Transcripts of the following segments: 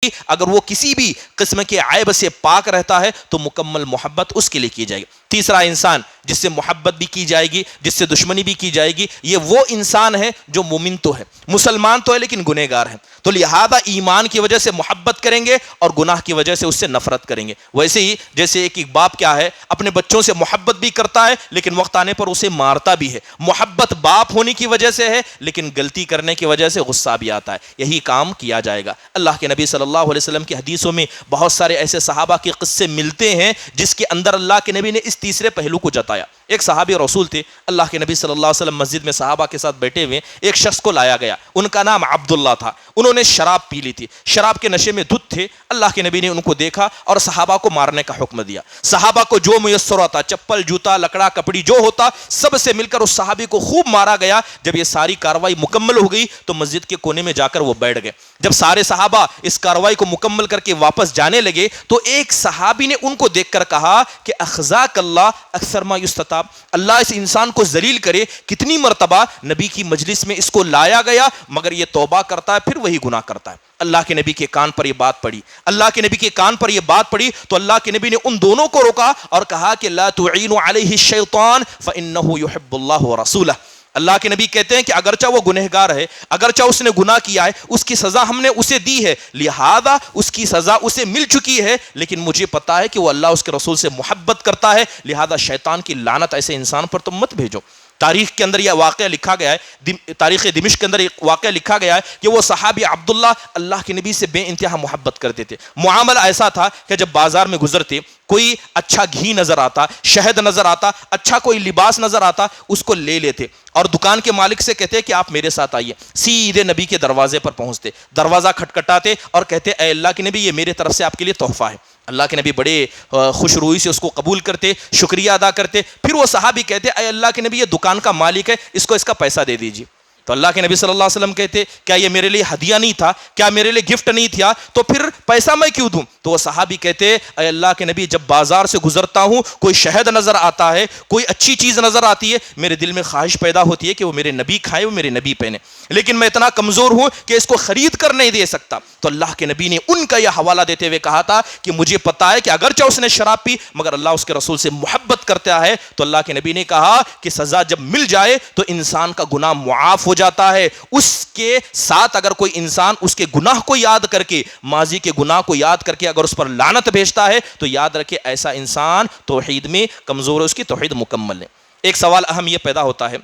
اگر وہ کسی بھی قسم کے عیب سے پاک رہتا ہے تو مکمل محبت اس کے لیے کی جائے گی۔ تیسرا انسان جس سے محبت بھی کی جائے گی، جس سے دشمنی بھی کی جائے گی، یہ وہ انسان ہے جو مومن تو ہے، مسلمان تو ہے لیکن گنہگار ہے، تو لہذا ایمان کی وجہ سے محبت کریں گے اور گناہ کی وجہ سے اس سے نفرت کریں گے۔ ویسے ہی جیسے ایک باپ کیا ہے، اپنے بچوں سے محبت بھی کرتا ہے لیکن وقت آنے پر اسے مارتا بھی ہے۔ محبت باپ ہونے کی وجہ سے ہے لیکن غلطی کرنے کی وجہ سے غصہ بھی آتا ہے۔ یہی کام کیا جائے گا۔ اللہ کے نبی صلی اللہ علیہ وسلم کی حدیثوں میں بہت سارے ایسے صحابہ کے قصے ملتے ہیں جس کے اندر اللہ کے نبی نے اس تیسرے پہلو کو جتایا۔ ایک صحابی رسول تھے، اللہ کے نبی صلی اللہ علیہ وسلم مسجد میں صحابہ کے ساتھ بیٹھے ہوئے، ایک شخص کو لایا گیا، ان کا نام عبداللہ تھا۔ انہوں نے شراب پی لی تھی، شراب کے نشے میں دھت تھے۔ اللہ کے نبی نے ان کو دیکھا اور صحابہ کو مارنے کا حکم دیا۔ صحابہ کو جو میسر ہوتا، چپل، جوتا، لکڑا، کپڑی جو ہوتا، سب سے مل کر اس صحابی کو خوب مارا گیا۔ جب یہ ساری کارروائی مکمل ہو گئی تو مسجد کے کونے میں جا کر وہ بیٹھ گئے۔ جب سارے صحابہ اس کارروائی کو مکمل کر کے واپس جانے لگے تو ایک صحابی نے ان کو دیکھ کر کہا کہ اخزاک اللہ اکثر ما یستتاب، اللہ اس انسان کو ذلیل کرے، کتنی مرتبہ نبی کی مجلس میں اس کو لایا گیا مگر یہ توبہ کرتا ہے پھر وہی گناہ کرتا ہے۔ اللہ کے نبی کے کان پر یہ بات پڑی، اللہ کے نبی کے کان پر یہ بات پڑی تو اللہ کے نبی نے ان دونوں کو روکا اور کہا کہ لا تعینوا علیہ الشیطان فانہ یحب اللہ ورسولہ۔ اللہ کے نبی کہتے ہیں کہ اگرچہ وہ گنہگار ہے، اگرچہ اس نے گناہ کیا ہے، اس کی سزا ہم نے اسے دی ہے، لہذا اس کی سزا اسے مل چکی ہے، لیکن مجھے پتا ہے کہ وہ اللہ اس کے رسول سے محبت کرتا ہے، لہذا شیطان کی لعنت ایسے انسان پر تم مت بھیجو۔ تاریخ کے اندر یہ واقعہ لکھا گیا ہے، تاریخ دمشق کے اندر ایک واقعہ لکھا گیا ہے کہ وہ صحابی عبداللہ اللہ کے نبی سے بے انتہا محبت کرتے تھے۔ معاملہ ایسا تھا کہ جب بازار میں گزرتے، کوئی اچھا گھی نظر آتا، شہد نظر آتا، اچھا کوئی لباس نظر آتا، اس کو لے لیتے اور دکان کے مالک سے کہتے کہ آپ میرے ساتھ آئیے۔ سیدھے نبی کے دروازے پر پہنچتے، دروازہ کھٹکھٹاتے اور کہتے اے اللہ کے نبی، یہ میرے طرف سے آپ کے لیے تحفہ ہے۔ اللہ کے نبی بڑے خوش روئی سے اس کو قبول کرتے، شکریہ ادا کرتے۔ پھر وہ صحابی کہتے اے اللہ کے نبی، یہ دکان کا مالک ہے، اس کو اس کا پیسہ دے دیجیے۔ تو اللہ کے نبی صلی اللہ علیہ وسلم کہتے کیا یہ میرے لیے ہدیہ نہیں تھا، کیا میرے لیے گفٹ نہیں تھا، تو پھر پیسہ میں کیوں دوں؟ تو وہ صحابی کہتے اے اللہ کے نبی، جب بازار سے گزرتا ہوں کوئی شہد نظر آتا ہے، کوئی اچھی چیز نظر آتی ہے، میرے دل میں خواہش پیدا ہوتی ہے کہ وہ میرے نبی کھائے، وہ میرے نبی پہنے، لیکن میں اتنا کمزور ہوں کہ اس کو خرید کر نہیں دے سکتا۔ تو اللہ کے نبی نے ان کا یہ حوالہ دیتے ہوئے کہا تھا کہ مجھے پتا ہے کہ اگرچہ اس نے شراب پی مگر اللہ اس کے رسول سے محبت کرتا ہے۔ تو اللہ کے نبی نے کہا کہ سزا جب مل جائے تو انسان کا گناہ معاف ہو جاتا ہے۔ اس کے ساتھ اگر کوئی انسان اس کے گناہ کو یاد کر کے، ماضی کے گناہ کو یاد کر کے اگر اس پر لعنت بھیجتا ہے تو یاد رکھے ایسا انسان توحید میں کمزور ہے، اس کی توحید مکمل ہے۔ ایک سوال اہم یہ پیدا ہوتا ہے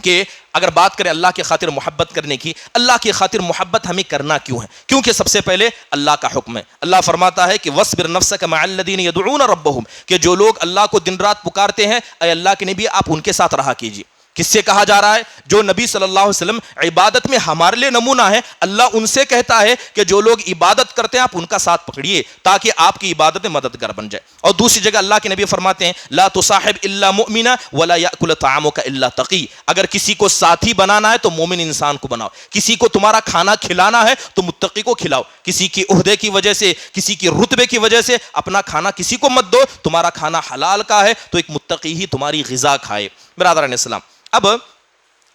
کہ اگر بات کریں اللہ کی خاطر محبت کرنے کی، اللہ کی خاطر محبت ہمیں کرنا کیوں ہے؟ کیونکہ سب سے پہلے اللہ کا حکم ہے۔ اللہ فرماتا ہے کہ وَاصْبِرْ نَفْسَكَ مَعَ الَّذِينَ يَدْعُونَ رَبَّهُمْ، کہ جو لوگ اللہ کو دن رات پکارتے ہیں، اے اللہ کے نبی آپ ان کے ساتھ رہا کیجیے۔ کس سے کہا جا رہا ہے؟ جو نبی صلی اللہ علیہ وسلم عبادت میں ہمارے لیے نمونہ ہے، اللہ ان سے کہتا ہے کہ جو لوگ عبادت کرتے ہیں آپ ان کا ساتھ پکڑیے تاکہ آپ کی عبادت میں مددگار بن جائے۔ اور دوسری جگہ اللہ کے نبی فرماتے ہیں لا تصاحب الا مؤمنا ولا یاکل طعامک الا تقی، اگر کسی کو ساتھی بنانا ہے تو مومن انسان کو بناؤ، کسی کو تمہارا کھانا کھلانا ہے تو متقی کو کھلاؤ، کسی کی عہدے کی وجہ سے، کسی کی رتبے کی وجہ سے اپنا کھانا کسی کو مت دو، تمہارا کھانا حلال کا ہے تو ایک متقی ہی تمہاری غذا کھائے۔ برادران اسلام، اب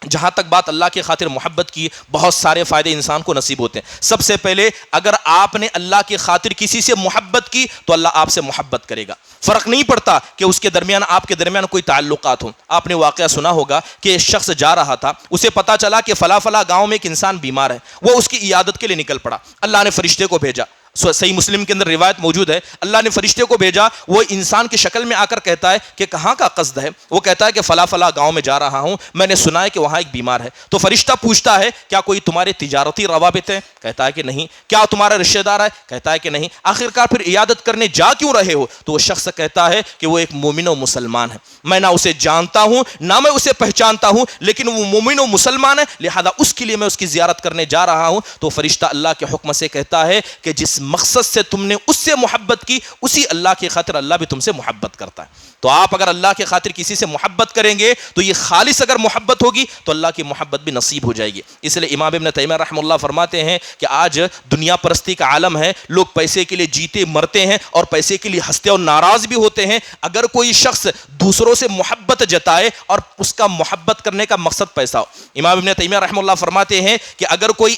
جہاں تک بات اللہ کی خاطر محبت کی، بہت سارے فائدے انسان کو نصیب ہوتے ہیں۔ سب سے پہلے اگر آپ نے اللہ کی خاطر کسی سے محبت کی تو اللہ آپ سے محبت کرے گا۔ فرق نہیں پڑتا کہ اس کے درمیان آپ کے درمیان کوئی تعلقات ہوں۔ آپ نے واقعہ سنا ہوگا کہ ایک شخص جا رہا تھا، اسے پتا چلا کہ فلاں فلاں گاؤں میں ایک انسان بیمار ہے، وہ اس کی عیادت کے لیے نکل پڑا۔ اللہ نے فرشتے کو بھیجا، صحیح مسلم کے اندر روایت موجود ہے، اللہ نے فرشتے کو بھیجا، وہ انسان کی شکل میں آ کر کہتا ہے کہ کہاں کا قصد ہے؟ وہ کہتا ہے کہ فلاں فلاں گاؤں میں جا رہا ہوں، میں نے سنا ہے کہ وہاں ایک بیمار ہے۔ تو فرشتہ پوچھتا ہے کیا کوئی تمہارے تجارتی روابط ہے؟ کہتا ہے کہ نہیں۔ کیا تمہارا رشتہ دار ہے؟ کہتا ہے کہ نہیں۔ آخرکار پھر عیادت کرنے جا کیوں رہے ہو؟ تو وہ شخص کہتا ہے کہ وہ ایک مومن و مسلمان ہے، میں نہ اسے جانتا ہوں نہ میں اسے پہچانتا ہوں، لیکن وہ مومن و مسلمان ہے، لہذا اس کے لیے میں اس کی زیارت کرنے جا رہا ہوں۔ تو فرشتہ اللہ کے حکم سے کہتا ہے کہ جس مقصد سے تم نے اس سے محبت کی، اسی اللہ کی خاطر اللہ بھی تم سے محبت کرتا ہے۔ تو آپ اگر اللہ کی خاطر کسی سے محبت کریں گے تو یہ خالص اگر محبت ہوگی تو اللہ کی محبت بھی نصیب ہو جائے گی۔ اس لیے امام ابن تیمیہ رحمہ اللہ فرماتے ہیں کہ آج دنیا پرستی کا عالم ہے، لوگ پیسے کے لیے جیتے مرتے ہیں اور پیسے کے لیے ہنستے اور ناراض بھی ہوتے ہیں۔ اگر کوئی شخص دوسروں سے محبت جتائے اور اس کا محبت کرنے کا مقصد پیسہ ہو، امام ابن تیمیہ رحمہ اللہ فرماتے ہیں کہ اگر کوئی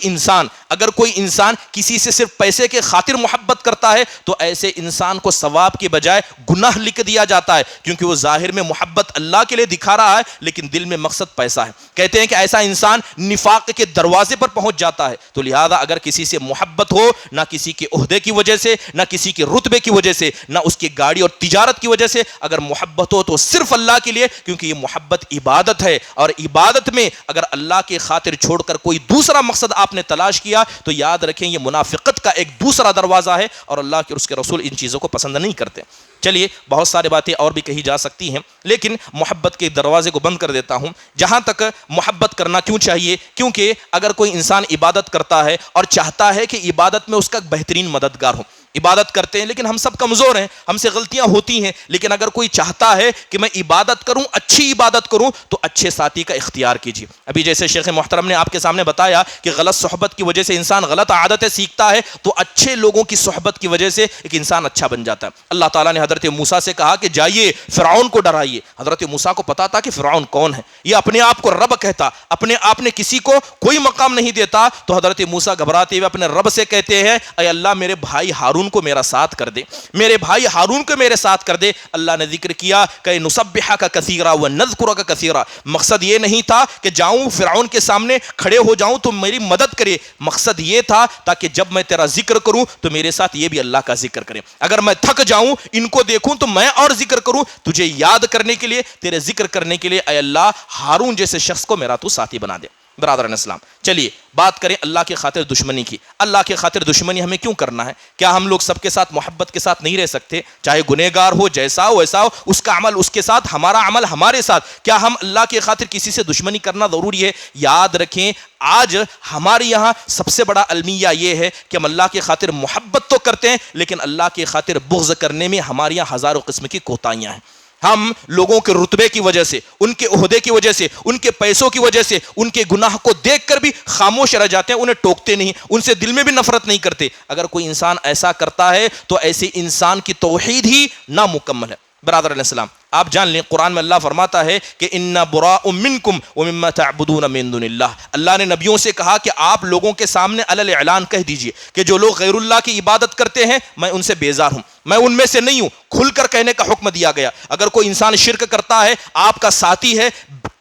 انسان کسی سے صرف پیسے کے خاطر محبت کرتا ہے تو ایسے انسان کو ثواب کی بجائے گناہ لکھ دیا جاتا ہے، کیونکہ وہ ظاہر میں محبت اللہ کے لیے دکھا رہا ہے لیکن دل میں مقصد پیسہ ہے۔ کہتے ہیں کہ ایسا انسان نفاق کے دروازے پر پہنچ جاتا ہے۔ تو لہذا اگر کسی سے محبت ہو، نہ کسی کے عہدے کی وجہ سے، نہ کسی کے رتبے کی وجہ سے، نہ اس کی گاڑی اور تجارت کی وجہ سے، اگر محبت ہو تو صرف اللہ کے لیے، کیونکہ یہ محبت عبادت ہے، اور عبادت میں اگر اللہ کی خاطر چھوڑ کر کوئی دوسرا مقصد آپ نے تلاش کیا تو یاد رکھیں یہ منافقت کا ایک دوسرا دروازہ ہے، اور اللہ کے اور اس کے رسول ان چیزوں کو پسند نہیں کرتے۔ چلیے بہت سارے باتیں اور بھی کہی جا سکتی ہیں، لیکن محبت کے دروازے کو بند کر دیتا ہوں۔ جہاں تک محبت کرنا کیوں چاہیے، کیونکہ اگر کوئی انسان عبادت کرتا ہے اور چاہتا ہے کہ عبادت میں اس کا بہترین مددگار ہو، عبادت کرتے ہیں لیکن ہم سب کمزور ہیں، ہم سے غلطیاں ہوتی ہیں، لیکن اگر کوئی چاہتا ہے کہ میں عبادت کروں، اچھی عبادت کروں، تو اچھے ساتھی کا اختیار کیجیے۔ ابھی جیسے شیخ محترم نے آپ کے سامنے بتایا کہ غلط صحبت کی وجہ سے انسان غلط عادتیں سیکھتا ہے، تو اچھے لوگوں کی صحبت کی وجہ سے ایک انسان اچھا بن جاتا ہے۔ اللہ تعالیٰ نے حضرت موسیٰ سے کہا کہ جائیے فرعون کو ڈرائیے۔ حضرت موسیٰ کو پتا تھا کہ فرعون کون ہے، یہ اپنے آپ کو رب کہتا، اپنے آپ نے کسی کو کوئی مقام نہیں دیتا، تو حضرت موسیٰ گھبراتے ہوئے اپنے رب سے کہتے ہیں اے اللہ میرے بھائی ہارون کو میرا ساتھ کر دے، میرے بھائی ہارون کو میرے ساتھ کر دے۔ اللہ نے ذکر کیا کہ نسبحک کثیرا ونذکرک کثیرا۔ مقصد یہ نہیں تھا کہ جاؤں فرعون کے سامنے کھڑے ہو جاؤں تو میری مدد کرے، مقصد یہ تھا تاکہ جب میں تیرا ذکر کروں تو میرے ساتھ یہ بھی اللہ کا ذکر کرے، اگر میں تھک جاؤں ان کو دیکھوں تو میں اور ذکر کروں، تجھے یاد کرنے کے لیے، تیرے ذکر کرنے کے لیے اے اللہ ہارون جیسے شخص کو میرا تو ساتھی بنا دے۔ برادران اسلام، چلیے بات کریں اللہ کی خاطر دشمنی کی۔ اللہ کی خاطر دشمنی ہمیں کیوں کرنا ہے؟ کیا ہم لوگ سب کے ساتھ محبت کے ساتھ نہیں رہ سکتے؟ چاہے گنہگار ہو، جیسا ہو ویسا ہو، اس کا عمل اس کے ساتھ، ہمارا عمل ہمارے ساتھ۔ کیا ہم اللہ کی خاطر کسی سے دشمنی کرنا ضروری ہے؟ یاد رکھیں آج ہمارے یہاں سب سے بڑا المیہ یہ ہے کہ ہم اللہ کی خاطر محبت تو کرتے ہیں لیکن اللہ کی خاطر بغض کرنے میں ہمارے یہاں ہزاروں قسم کی کوتاہیاں ہیں۔ ہم لوگوں کے رتبے کی وجہ سے، ان کے عہدے کی وجہ سے، ان کے پیسوں کی وجہ سے، ان کے گناہ کو دیکھ کر بھی خاموش رہ جاتے ہیں، انہیں ٹوکتے نہیں، ان سے دل میں بھی نفرت نہیں کرتے۔ اگر کوئی انسان ایسا کرتا ہے تو ایسے انسان کی توحید ہی نامکمل ہے۔ برادر علیہ السلام، آپ جان لیں قرآن میں اللہ فرماتا ہے کہ انا براء منکم ومما تعبدون من دون اللہ۔ اللہ نے نبیوں سے کہا کہ آپ لوگوں کے سامنے علی اعلان کہہ دیجئے کہ جو لوگ غیر اللہ کی عبادت کرتے ہیں میں ان سے بیزار ہوں، میں ان میں سے نہیں ہوں۔ کھل کر کہنے کا حکم دیا گیا۔ اگر کوئی انسان شرک کرتا ہے، آپ کا ساتھی ہے،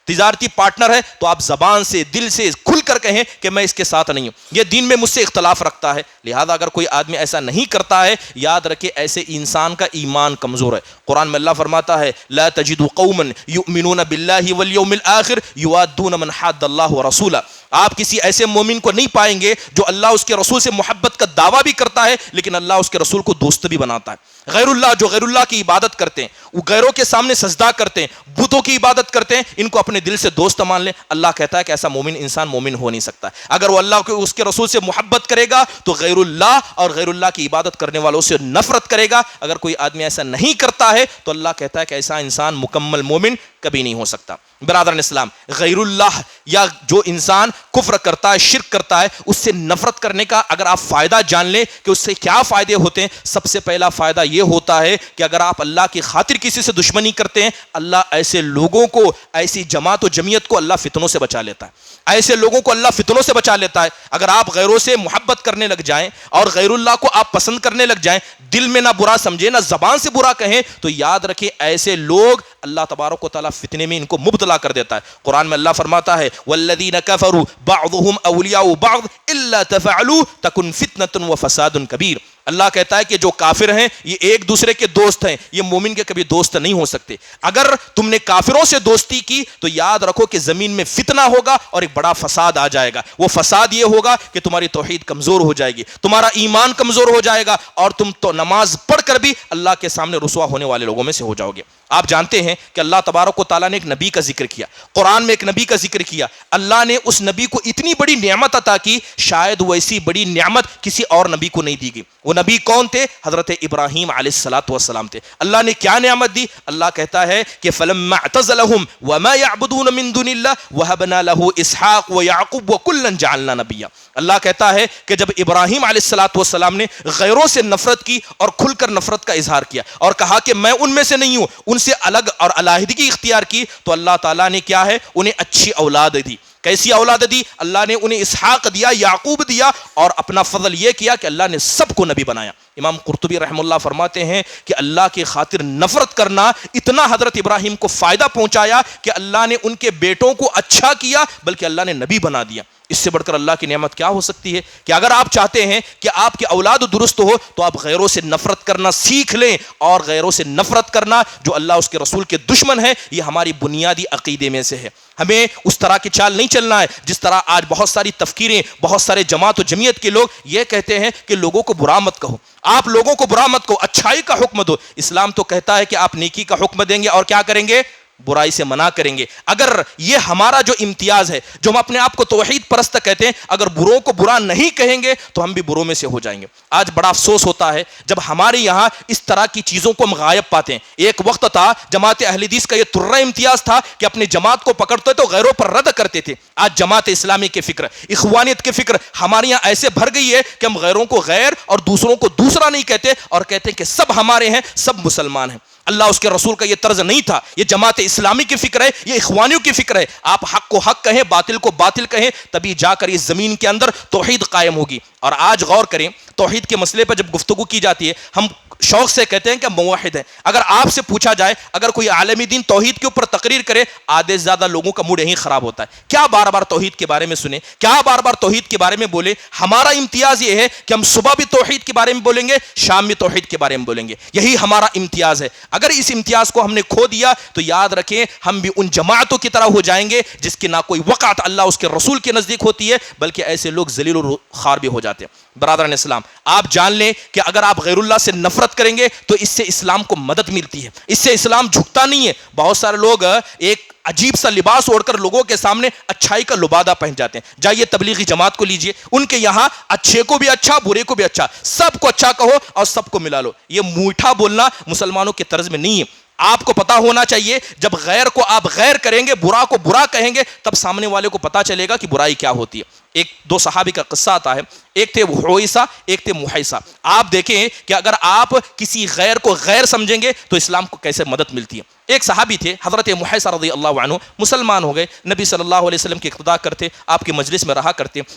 تجارتی پارٹنر ہے، تو آپ زبان سے دل سے کھل کر کہیں کہ میں اس کے ساتھ نہیں ہوں، یہ دین میں مجھ سے اختلاف رکھتا ہے۔ لہذا اگر کوئی آدمی ایسا نہیں کرتا ہے، یاد رکھے ایسے انسان کا ایمان کمزور ہے۔ قرآن میں اللہ فرماتا ہے لا تجد قوما یؤمنون باللہ والیوم الآخر یوادون من حاد اللہ ورسولہ۔ آپ کسی ایسے مومن کو نہیں پائیں گے جو اللہ اس کے رسول سے محبت کا دعویٰ بھی کرتا ہے لیکن اللہ اس کے رسول کو دوست بھی بناتا ہے۔ غیر اللہ کی عبادت کرتے ہیں، وہ غیروں کے سامنے سجدہ کرتے ہیں، بتوں کی عبادت کرتے ہیں، ان کو اپنے دل سے دوست مان لیں۔ اللہ کہتا ہے کہ ایسا مومن انسان مومن ہو نہیں سکتا۔ اگر وہ اللہ کو اس کے رسول سے محبت کرے گا تو غیر اللہ اور غیر اللہ کی عبادت کرنے والوں سے نفرت کرے گا۔ اگر کوئی آدمی ایسا نہیں کرتا ہے تو اللہ کہتا ہے کہ ایسا انسان مکمل مومن کبھی نہیں ہو سکتا۔ برادران اسلام، غیر اللہ یا جو انسان کفر کرتا ہے، شرک کرتا ہے، اس سے نفرت کرنے کا اگر آپ فائدہ جان لیں کہ اس سے کیا فائدے ہوتے ہیں، سب سے پہلا فائدہ یہ ہوتا ہے کہ اگر آپ اللہ کی خاطر کسی سے دشمنی کرتے ہیں، اللہ ایسے لوگوں کو، ایسی جماعت و جمعیت کو اللہ فتنوں سے بچا لیتا ہے، ایسے لوگوں کو اللہ فتنوں سے بچا لیتا ہے۔ اگر آپ غیروں سے محبت کرنے لگ جائیں اور غیر اللہ کو آپ پسند کرنے لگ جائیں، دل میں نہ برا سمجھیں نہ زبان سے برا کہیں، تو یاد رکھیں ایسے لوگ اللہ تبارک و تعالیٰ فتنے میں ان کو مبتلا کر دیتا ہے۔ قرآن میں اللہ فرماتا ہے والذین کفروا بعضهم اولیاء بعض الا تفعلوا تکن فتنة وفساد کبیر۔ اللہ کہتا ہے کہ جو کافر ہیں یہ ایک دوسرے کے دوست ہیں، یہ مومن کے کبھی دوست نہیں ہو سکتے۔ اگر تم نے کافروں سے دوستی کی تو یاد رکھو کہ زمین میں فتنہ ہوگا اور ایک بڑا فساد آ جائے گا۔ وہ فساد یہ ہوگا کہ تمہاری توحید کمزور ہو جائے گی، تمہارا ایمان کمزور ہو جائے گا، اور تم تو نماز پڑھ کر بھی اللہ کے سامنے رسوا ہونے والے لوگوں میں سے ہو جاؤ گے۔ آپ جانتے ہیں کہ اللہ تبارک و تعالیٰ نے ایک نبی کا ذکر کیا، قرآن میں ایک نبی کا ذکر کیا، اللہ نے اس نبی کو اتنی بڑی نعمت عطا کی، شاید ویسی بڑی نعمت کسی اور نبی کو نہیں دی گئی۔ وہ نبی کون تھے؟ حضرت ابراہیم علیہ السلام تھے۔ اللہ نے کیا نعمت دی؟ اللہ کہتا ہے کہ فَلَمَّا اعْتَزَلَهُمْ وَمَا يَعْبُدُونَ مِن دُونِ اللَّهِ وَهَبْنَا لَهُ إِسْحَاقَ وَيَعْقُوبَ وَكُلًّا جَعَلْنَا نَبِيًّا۔ اللہ کہتا ہے کہ جب ابراہیم علیہ السلام نے غیروں سے نفرت کی اور کھل کر نفرت کا اظہار کیا اور کہا کہ میں ان میں سے نہیں ہوں، ان سے الگ اور علیحدگی اختیار کی، تو اللہ تعالیٰ نے کیا ہے؟ انہیں اچھی اولاد دی۔ کیسی اولاد دی؟ اللہ نے انہیں اسحاق دیا، یعقوب دیا، اور اپنا فضل یہ کیا کہ اللہ نے سب کو نبی بنایا۔ امام قرطبی رحم اللہ فرماتے ہیں کہ اللہ کی خاطر نفرت کرنا اتنا حضرت ابراہیم کو فائدہ پہنچایا کہ اللہ نے ان کے بیٹوں کو اچھا کیا، بلکہ اللہ نے نبی بنا دیا۔ اس سے بڑھ کر اللہ کی نعمت کیا ہو سکتی ہے کہ اگر آپ چاہتے ہیں کہ آپ کی اولاد درست ہو تو آپ غیروں سے نفرت کرنا سیکھ لیں، اور غیروں سے نفرت کرنا جو اللہ اس کے رسول کے دشمن ہے، یہ ہماری بنیادی عقیدے میں سے ہے۔ ہمیں اس طرح کی چال نہیں چلنا ہے جس طرح آج بہت ساری تفکیریں، بہت سارے جماعت و جمعیت کے لوگ یہ کہتے ہیں کہ لوگوں کو برا مت کہو، آپ لوگوں کو برا مت کہو، اچھائی کا حکم دو۔ اسلام تو کہتا ہے کہ آپ نیکی کا حکم دیں گے اور کیا کریں گے؟ برائی سے منع کریں گے۔ اگر یہ ہمارا جو امتیاز ہے، جو ہم اپنے آپ کو توحید پرست کہتے ہیں، اگر بروں کو برا نہیں کہیں گے تو ہم بھی بروں میں سے ہو جائیں گے۔ آج بڑا افسوس ہوتا ہے جب ہمارے یہاں اس طرح کی چیزوں کو ہم غائب پاتے ہیں۔ ایک وقت تھا جماعت اہل حدیث کا یہ ترہ امتیاز تھا کہ اپنی جماعت کو پکڑتے تو غیروں پر رد کرتے تھے۔ آج جماعت اسلامی کے فکر، اخوانیت کے فکر ہمارے یہاں ایسے بھر گئی ہے کہ ہم غیروں کو غیر اور دوسروں کو دوسرا نہیں کہتے، اور کہتے ہیں کہ سب ہمارے ہیں، سب مسلمان ہیں۔ اللہ اس کے رسول کا یہ طرز نہیں تھا۔ یہ جماعت اسلامی کی فکر ہے، یہ اخوانیوں کی فکر ہے۔ آپ حق کو حق کہیں، باطل کو باطل کہیں، تبھی جا کر اس زمین کے اندر توحید قائم ہوگی۔ اور آج غور کریں، توحید کے مسئلے پر جب گفتگو کی جاتی ہے، ہم شوق سے کہتے ہیں کہ موحد ہیں۔ اگر آپ سے پوچھا جائے، اگر کوئی عالم دین توحید کے اوپر تقریر کرے، آدھے سے زیادہ لوگوں کا موڈ یہیں خراب ہوتا ہے۔ کیا بار بار توحید کے بارے میں سنیں، کیا بار بار توحید کے بارے میں بولے؟ ہمارا امتیاز یہ ہے کہ ہم صبح بھی توحید کے بارے میں بولیں گے، شام میں توحید کے بارے میں بولیں گے۔ یہی ہمارا امتیاز ہے۔ اگر اس امتیاز کو ہم نے کھو دیا تو یاد رکھیں ہم بھی ان جماعتوں کی طرح ہو جائیں گے جس کی نہ کوئی وقعت اللہ اس کے رسول کے نزدیک ہوتی ہے، بلکہ ایسے لوگ ذلیل و خوار بھی ہو جاتے ہیں۔ برادران اسلام، آپ جان لیں کہ اگر آپ غیر اللہ سے نفرت کریں گے تو اس سے اسلام کو مدد ملتی ہے، اس سے اسلام جھکتا نہیں ہے۔ بہت سارے لوگ ایک عجیب سا لباس اوڑھ کر لوگوں کے سامنے اچھائی کا لبادہ پہن جاتے ہیں۔ جائیے تبلیغی جماعت کو لیجئے، ان کے یہاں اچھے کو بھی اچھا، برے کو بھی اچھا، سب کو اچھا کہو اور سب کو ملا لو۔ یہ میٹھا بولنا مسلمانوں کے طرز میں نہیں ہے۔ آپ کو پتا ہونا چاہیے جب غیر کو آپ غیر کریں گے، برا کو برا کہیں گے، تب سامنے والے کو پتا چلے گا کہ برائی کیا ہوتی ہے۔ ایک دو صحابی کا قصہ آتا ہے، ایک تھے حویسہ، ایک تھے محیسہ۔ آپ دیکھیں کہ اگر آپ کسی غیر کو غیر سمجھیں گے تو اسلام کو کیسے مدد ملتی ہے۔ ایک صحابی تھے حضرت محیسہ رضی اللہ عنہ، مسلمان ہو گئے، نبی صلی اللہ علیہ وسلم کی اقتداء کرتے، آپ کے مجلس میں رہا کرتے۔